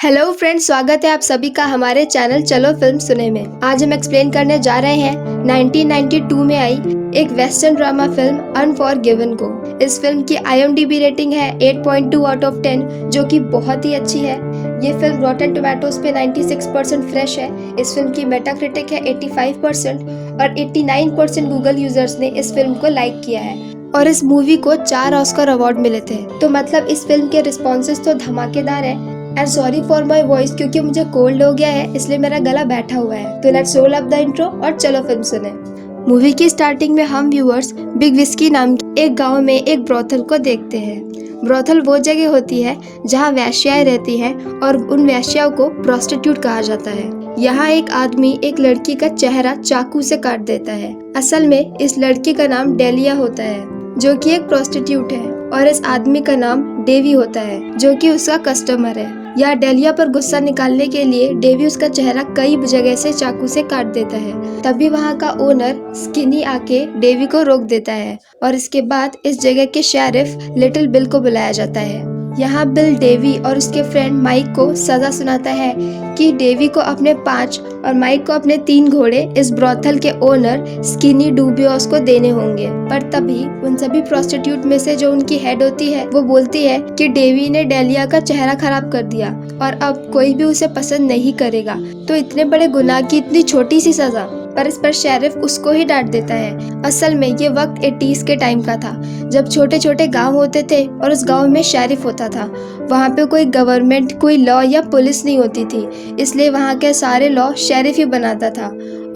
Hello friends, स्वागत है आप सभी का हमारे चैनल चलो फिल्म सुने में। आज हम एक्सप्लेन करने जा रहे हैं 1992 में आई एक वेस्टर्न ड्रामा फिल्म अनफॉरगिवन को। इस फिल्म की IMDb रेटिंग है 8.2 आउट ऑफ 10, जो कि बहुत ही अच्छी है। ये फिल्म रॉटन टोमेटोज पे 96% फ्रेश है। इस फिल्म की मेटाक्रिटिक है 85% और 89% गूगल यूजर्स ने इस फिल्म को लाइक किया है। और इस मूवी को 4 ऑस्कर अवार्ड मिले थे। तो मतलब इस फिल्म के रिस्पॉन्सेस तो धमाकेदार है। And sorry for my voice, क्योंकि मुझे कोल्ड हो गया है, इसलिए मेरा गला बैठा हुआ है। तो let's roll up the intro और चलो फिल्म सुने। मूवी की स्टार्टिंग में हम व्यूअर्स बिग विस्की नाम के एक गांव में एक ब्रोथल को देखते हैं। ब्रोथल वो जगह होती है जहां वेश्याएं रहती हैं और उन वेश्याओं को प्रोस्टिट्यूट कहा जाता है। यहाँ एक आदमी एक लड़की का चेहरा चाकू से काट देता है। असल में इस लड़की का नाम डेलिया होता है, जो कि एक प्रोस्टिट्यूट है, और इस आदमी का नाम डेवी होता है, जो कि उसका कस्टमर है। या डेलिया पर गुस्सा निकालने के लिए डेवी उसका चेहरा कई जगह से चाकू से काट देता है। तभी वहाँ का ओनर स्किनी आके डेवी को रोक देता है और इसके बाद इस जगह के शेरिफ लिटिल बिल को बुलाया जाता है। यहाँ बिल डेवी और उसके फ्रेंड माइक को सजा सुनाता है कि डेवी को अपने 5 और माइक को अपने 3 घोड़े इस ब्रोथल के ओनर स्किनी डूबियोस को देने होंगे। पर तभी उन सभी प्रोस्टिट्यूट में से जो उनकी हेड होती है वो बोलती है कि डेवी ने डेलिया का चेहरा खराब कर दिया और अब कोई भी उसे पसंद नहीं करेगा, तो इतने बड़े गुनाह की इतनी छोटी सी सजा। पर इस पर शेरिफ उसको ही डांट देता है। असल में ये वक्त 80s के टाइम का था, जब छोटे छोटे गांव होते थे और उस गांव में शेरिफ होता था। वहाँ पे कोई गवर्नमेंट, कोई लॉ या पुलिस नहीं होती थी, इसलिए वहाँ के सारे लॉ शेरिफ ही बनाता था।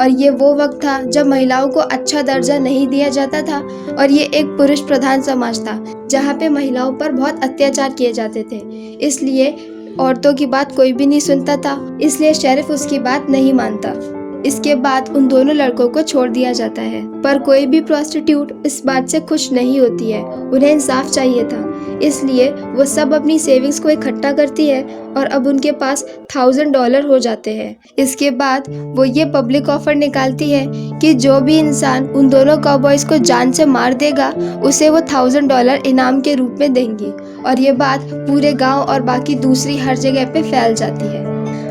और ये वो वक्त था जब महिलाओं को अच्छा दर्जा नहीं दिया जाता था और ये एक पुरुष प्रधान समाज था, जहाँ पे महिलाओं पर बहुत अत्याचार किए जाते थे। इसलिए औरतों की बात कोई भी नहीं सुनता था, इसलिए शेरिफ उसकी बात नहीं मानता। इसके बाद उन दोनों लड़कों को छोड़ दिया जाता है, पर कोई भी प्रोस्टिट्यूट इस बात से खुश नहीं होती है। उन्हें इंसाफ चाहिए था, इसलिए वो सब अपनी सेविंग्स को इकट्ठा करती है और अब उनके पास $1000 हो जाते हैं। इसके बाद वो ये पब्लिक ऑफर निकालती है कि जो भी इंसान उन दोनों कॉबॉयज को जान से मार देगा, उसे वो $1000 इनाम के रूप में देंगी। और ये बात पूरे गाँव और बाकी दूसरी हर जगह पे फैल जाती है।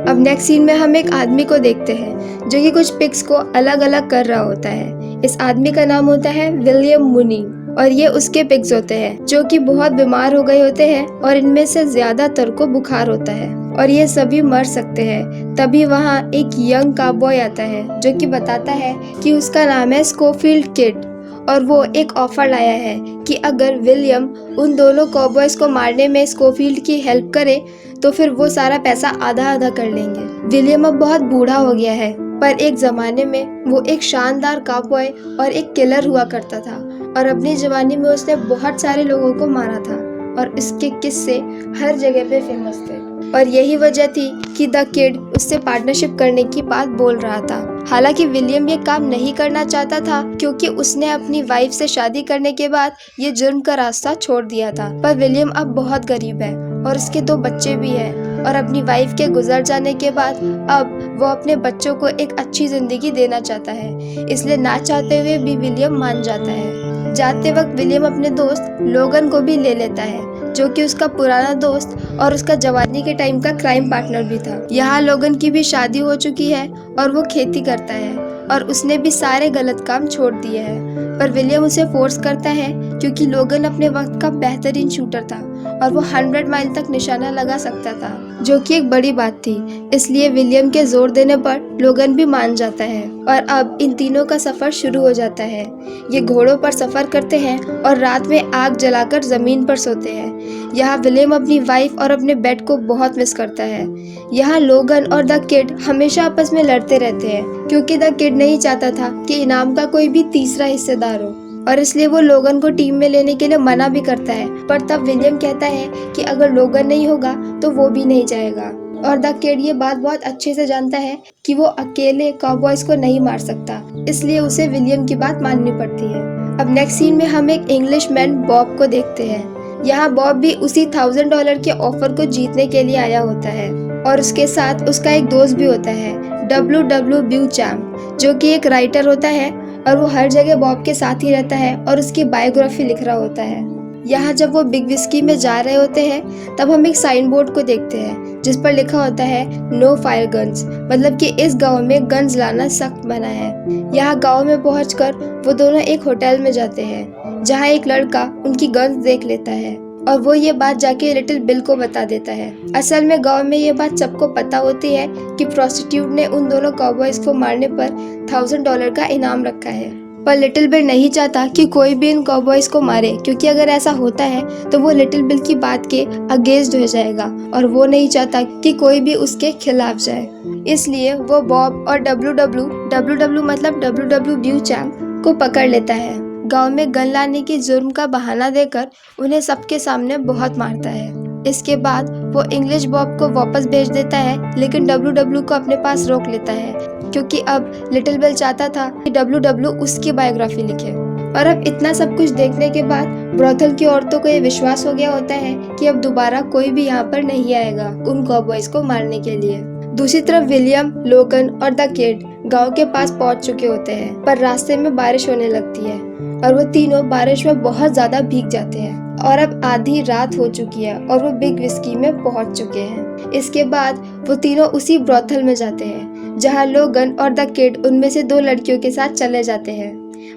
अब नेक्स्ट सीन में हम एक आदमी को देखते हैं जो कि कुछ पिग्स को अलग अलग कर रहा होता है। इस आदमी का नाम होता है विलियम मुनी और ये उसके पिग्स होते हैं जो कि बहुत बीमार हो गए होते हैं और इनमें से ज्यादातर को बुखार होता है और ये सभी मर सकते हैं। तभी वहाँ एक यंग काउबॉय आता है जो कि बताता है कि उसका नाम है स्कोफील्ड किड और वो एक ऑफर लाया है कि अगर विलियम उन दोनों कॉबॉयज को मारने में स्कोफील्ड की हेल्प करे तो फिर वो सारा पैसा आधा आधा कर लेंगे। विलियम अब बहुत बूढ़ा हो गया है, पर एक जमाने में वो एक शानदार काउबॉय और एक किलर हुआ करता था और अपनी जवानी में उसने बहुत सारे लोगों को मारा था और इसके किस्से हर जगह पे फेमस थे। और यही वजह थी कि द किड उससे पार्टनरशिप करने की बात बोल रहा था। हालांकि विलियम ये काम नहीं करना चाहता था, क्योंकि उसने अपनी वाइफ से शादी करने के बाद ये जुर्म का रास्ता छोड़ दिया था। पर विलियम अब बहुत गरीब है और उसके 2 बच्चे भी हैं और अपनी वाइफ के गुजर जाने के बाद अब वो अपने बच्चों को एक अच्छी जिंदगी देना चाहता है, इसलिए ना चाहते हुए भी विलियम मान जाता है। जाते वक्त विलियम अपने दोस्त लोगन को भी ले लेता है, जो कि उसका पुराना दोस्त और उसका जवानी के टाइम का क्राइम पार्टनर भी था। यहाँ लोगन की भी शादी हो चुकी है और वो खेती करता है और उसने भी सारे गलत काम छोड़ दिए हैं। पर विलियम उसे फोर्स करता है क्योंकि लोगन अपने वक्त का बेहतरीन शूटर था और वो 100 माइल तक निशाना लगा सकता था, जो कि एक बड़ी बात थी। इसलिए विलियम के जोर देने पर लोगन भी मान जाता है और अब इन तीनों का सफर शुरू हो जाता है। ये घोड़ों पर सफर करते हैं और रात में आग जलाकर जमीन पर सोते हैं। यहाँ विलियम अपनी वाइफ और अपने बेड को बहुत मिस करता है। यहाँ लोगन और द किड हमेशा आपस में लड़ते रहते हैं, क्योंकि द किड नहीं चाहता था कि इनाम का कोई भी तीसरा हिस्सेदार हो और इसलिए वो लोगन को टीम में लेने के लिए मना भी करता है। पर तब विलियम कहता है कि अगर लोगन नहीं होगा तो वो भी नहीं जाएगा और द किड ये बात बहुत अच्छे से जानता है कि वो अकेले काउबॉयज को नहीं मार सकता, इसलिए उसे विलियम की बात माननी पड़ती है। अब नेक्स्ट सीन में हम एक इंग्लिशमैन बॉब को देखते हैं। यहाँ बॉब भी उसी $1000 के ऑफर को जीतने के लिए आया होता है और उसके साथ उसका एक दोस्त भी होता है, W ब्यूचैम, जो कि एक राइटर होता है और वो हर जगह बॉब के साथ ही रहता है और उसकी बायोग्राफी लिख रहा होता है। यहाँ जब वो बिग विस्की में जा रहे होते हैं तब हम एक साइन बोर्ड को देखते हैं जिस पर लिखा होता है नो फायर गन्स, मतलब कि इस गांव में गन्स लाना सख्त मना है। यहाँ गांव में पहुंचकर वो दोनों एक होटल में जाते हैं जहाँ एक लड़का उनकी गन्स देख लेता है और वो ये बात जाके लिटिल बिल को बता देता है। असल में गांव में ये बात सबको पता होती है कि प्रोस्टिट्यूट ने उन दोनों काउबॉयज को मारने पर $1000 का इनाम रखा है, पर लिटिल बिल नहीं चाहता कि कोई भी इन काउबॉयज को मारे, क्योंकि अगर ऐसा होता है तो वो लिटिल बिल की बात के अगेंस्ट हो जाएगा और वो नहीं चाहता कि कोई भी उसके खिलाफ जाए। इसलिए वो बॉब और डब्ल्यू मतलब WW चैम्प को पकड़ लेता है। गांव में गन लाने की जुर्म का बहाना देकर उन्हें सबके सामने बहुत मारता है। इसके बाद वो इंग्लिश बॉब को वापस भेज देता है, लेकिन WW को अपने पास रोक लेता है क्योंकि अब लिटिल बिल चाहता था कि WW उसकी बायोग्राफी लिखे। और अब इतना सब कुछ देखने के बाद ब्रॉथल की औरतों को ये विश्वास हो गया होता है कि अब दोबारा कोई भी यहाँ पर नहीं आएगा उन काउबॉयज को मारने के लिए। दूसरी तरफ विलियम, लोगन और द किड गांव के पास पहुंच चुके होते हैं, पर रास्ते में बारिश होने लगती है और वो तीनों बारिश में बहुत ज्यादा भीग जाते हैं। और अब आधी रात हो चुकी है और वो बिग विस्की में पहुंच चुके हैं। इसके बाद वो तीनों उसी ब्रॉथल में जाते हैं जहां लोगन और द किड उनमें से 2 लड़कियों के साथ चले जाते हैं,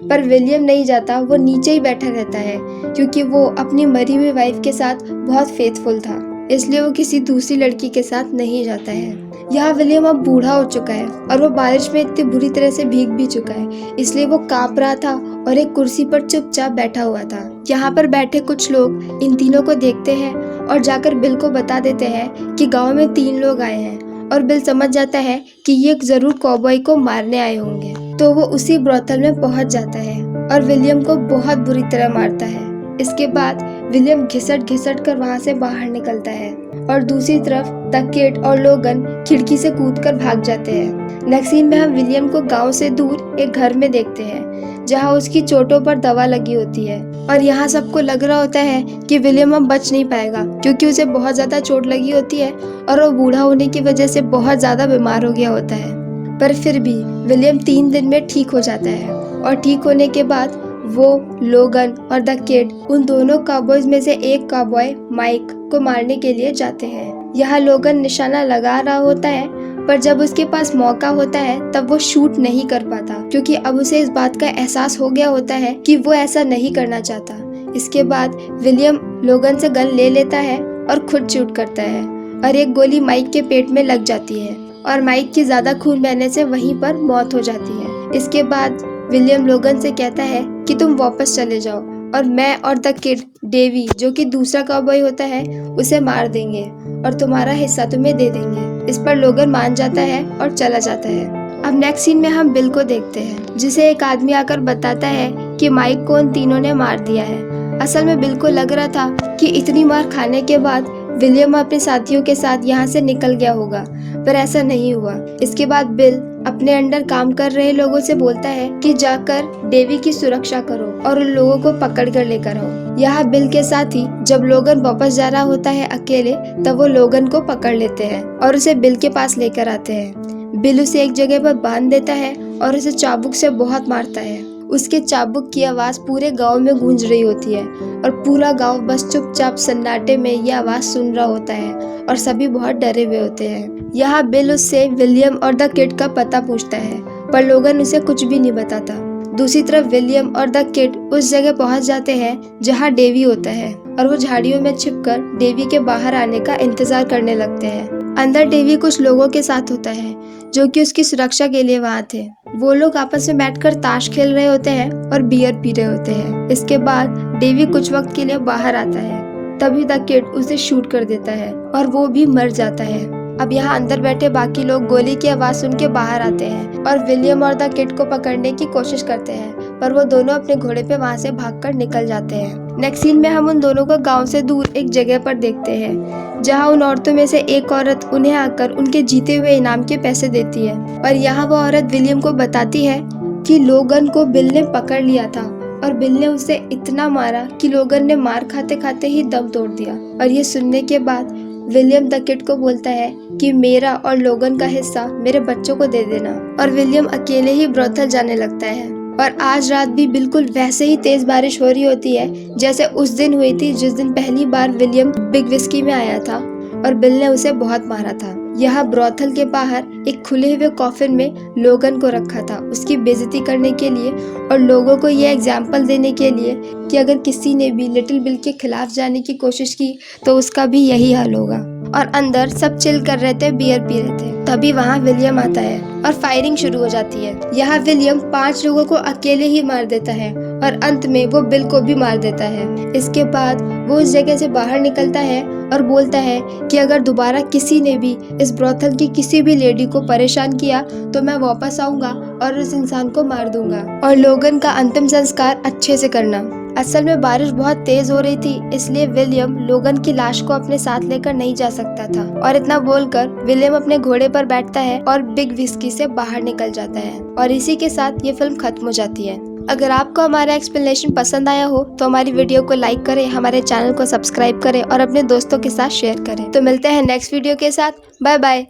पर विलियम नहीं जाता। वो नीचे ही बैठा रहता है क्योंकि वो अपनी मरी हुई वाइफ के साथ बहुत फेथफुल था, इसलिए वो किसी दूसरी लड़की के साथ नहीं जाता है। यहाँ विलियम अब बूढ़ा हो चुका है और वो बारिश में इतनी बुरी तरह से भीग भी चुका है, इसलिए वो कांप रहा था और एक कुर्सी पर चुपचाप बैठा हुआ था। यहाँ पर बैठे कुछ लोग इन तीनों को देखते हैं और जाकर बिल को बता देते हैं कि गांव में 3 लोग आए हैं और बिल समझ जाता है कि ये जरूर काउबॉय को मारने आए होंगे। तो वो उसी ब्रॉथल में पहुंच जाता है और विलियम को बहुत बुरी तरह मारता है। इसके बाद विलियम घिसट कर वहां से बाहर निकलता है और दूसरी तरफ द किड और लोगन खिड़की से कूदकर भाग जाते हैं। नेक्स्ट सीन में हम विलियम को गांव से दूर एक घर में देखते हैं जहां उसकी चोटों पर दवा लगी होती है और यहाँ सबको लग रहा होता है कि विलियम अब बच नहीं पाएगा क्योंकि उसे बहुत ज्यादा चोट लगी होती है और वो बूढ़ा होने की वजह से बहुत ज्यादा बीमार हो गया होता है। पर फिर भी विलियम 3 दिन में ठीक हो जाता है और ठीक होने के बाद वो, लोगन और द किड उन दोनों काउबॉयज में से एक काउबॉय माइक को मारने के लिए जाते हैं। यहाँ लोगन निशाना लगा रहा होता है, पर जब उसके पास मौका होता है तब वो शूट नहीं कर पाता क्योंकि अब उसे इस बात का एहसास हो गया होता है कि वो ऐसा नहीं करना चाहता। इसके बाद विलियम लोगन से गन ले लेता है और खुद शूट करता है और एक गोली माइक के पेट में लग जाती है और माइक की ज्यादा खून बहने से वहीं पर मौत हो जाती है। इसके बाद विलियम लोगन से कहता है कि तुम वापस चले जाओ और मैं और द किड डेवी, जो कि दूसरा काउबॉय होता है, उसे मार देंगे और तुम्हारा हिस्सा तुम्हें दे देंगे। इस पर लोगन मान जाता है और चला जाता है। अब नेक्स्ट सीन में हम बिल को देखते हैं जिसे एक आदमी आकर बताता है कि माइक को उन तीनों ने मार दिया है। असल में बिल को लग रहा था कि इतनी मार खाने के बाद विलियम अपने साथियों के साथ यहाँ से निकल गया होगा, पर ऐसा नहीं हुआ। इसके बाद बिल अपने अंडर काम कर रहे लोगों से बोलता है कि जाकर डेवी की सुरक्षा करो और उन लोगों को पकड़ कर लेकर आओ। यहाँ बिल के साथ ही जब लोगन वापस जा रहा होता है अकेले, तब वो लोगन को पकड़ लेते हैं और उसे बिल के पास लेकर आते हैं। बिल उसे एक जगह पर बांध देता है और उसे चाबुक से बहुत मारता है। उसके चाबुक की आवाज पूरे गांव में गूंज रही होती है और पूरा गांव बस चुपचाप सन्नाटे में ये आवाज सुन रहा होता है और सभी बहुत डरे हुए होते हैं। यहाँ बिल उससे विलियम और द किड का पता पूछता है, पर लोगन उसे कुछ भी नहीं बताता। दूसरी तरफ विलियम और द किड उस जगह पहुंच जाते हैं जहाँ डेवी होता है और वो झाड़ियों में छिपकर डेवी के बाहर आने का इंतजार करने लगते हैं। अंदर डेवी कुछ लोगों के साथ होता है जो कि उसकी सुरक्षा के लिए वहाँ थे। वो लोग आपस में बैठकर ताश खेल रहे होते हैं और बियर पी रहे होते हैं। इसके बाद डेवी कुछ वक्त के लिए बाहर आता है, तभी द किड उसे शूट कर देता है और वो भी मर जाता है। अब यहाँ अंदर बैठे बाकी लोग गोली की आवाज सुन के बाहर आते हैं और विलियम और द किड को पकड़ने की कोशिश करते हैं, पर वो दोनों अपने घोड़े पे वहाँ से भागकर निकल जाते हैं। नेक्स्ट सीन में हम उन दोनों को गांव से दूर एक जगह पर देखते हैं जहाँ उन औरतों में से एक औरत उन्हें आकर उनके जीते हुए इनाम के पैसे देती है और यहाँ वो औरत विलियम को बताती है कि लोगन को बिल ने पकड़ लिया था और बिल ने उसे इतना मारा कि लोगन ने मार खाते खाते ही दम तोड़ दिया। और ये सुनने के बाद विलियम द किड को बोलता है कि मेरा और लोगन का हिस्सा मेरे बच्चों को दे देना और विलियम अकेले ही ब्रॉथल जाने लगता है। और आज रात भी बिल्कुल वैसे ही तेज बारिश हो रही होती है जैसे उस दिन हुई थी जिस दिन पहली बार विलियम बिग विस्की में आया था और बिल ने उसे बहुत मारा था। यहाँ ब्रॉथल के बाहर एक खुले हुए कॉफिन में लोगन को रखा था उसकी बेइज्जती करने के लिए और लोगों को ये एग्जाम्पल देने के लिए कि अगर किसी ने भी लिटिल बिल के खिलाफ जाने की कोशिश की तो उसका भी यही हाल होगा। और अंदर सब चिल कर रहे थे, बियर पी रहे थे। तभी वहाँ विलियम आता है और फायरिंग शुरू हो जाती है। यहाँ विलियम 5 लोगों को अकेले ही मार देता है और अंत में वो बिल को भी मार देता है। इसके बाद वो उस जगह से बाहर निकलता है और बोलता है कि अगर दोबारा किसी ने भी इस ब्रॉथल की किसी भी लेडी को परेशान किया तो मैं वापस आऊंगा और उस इंसान को मार दूंगा और लोगन का अंतिम संस्कार अच्छे से करना। असल में बारिश बहुत तेज हो रही थी इसलिए विलियम लोगन की लाश को अपने साथ लेकर नहीं जा सकता था और इतना बोलकर विलियम अपने घोड़े पर बैठता है और बिग विस्की से बाहर निकल जाता है और इसी के साथ ये फिल्म खत्म हो जाती है। अगर आपको हमारा एक्सप्लेनेशन पसंद आया हो तो हमारी वीडियो को लाइक करें, हमारे चैनल को सब्सक्राइब करें और अपने दोस्तों के साथ शेयर करें। तो मिलते हैं नेक्स्ट वीडियो के साथ। Bye bye.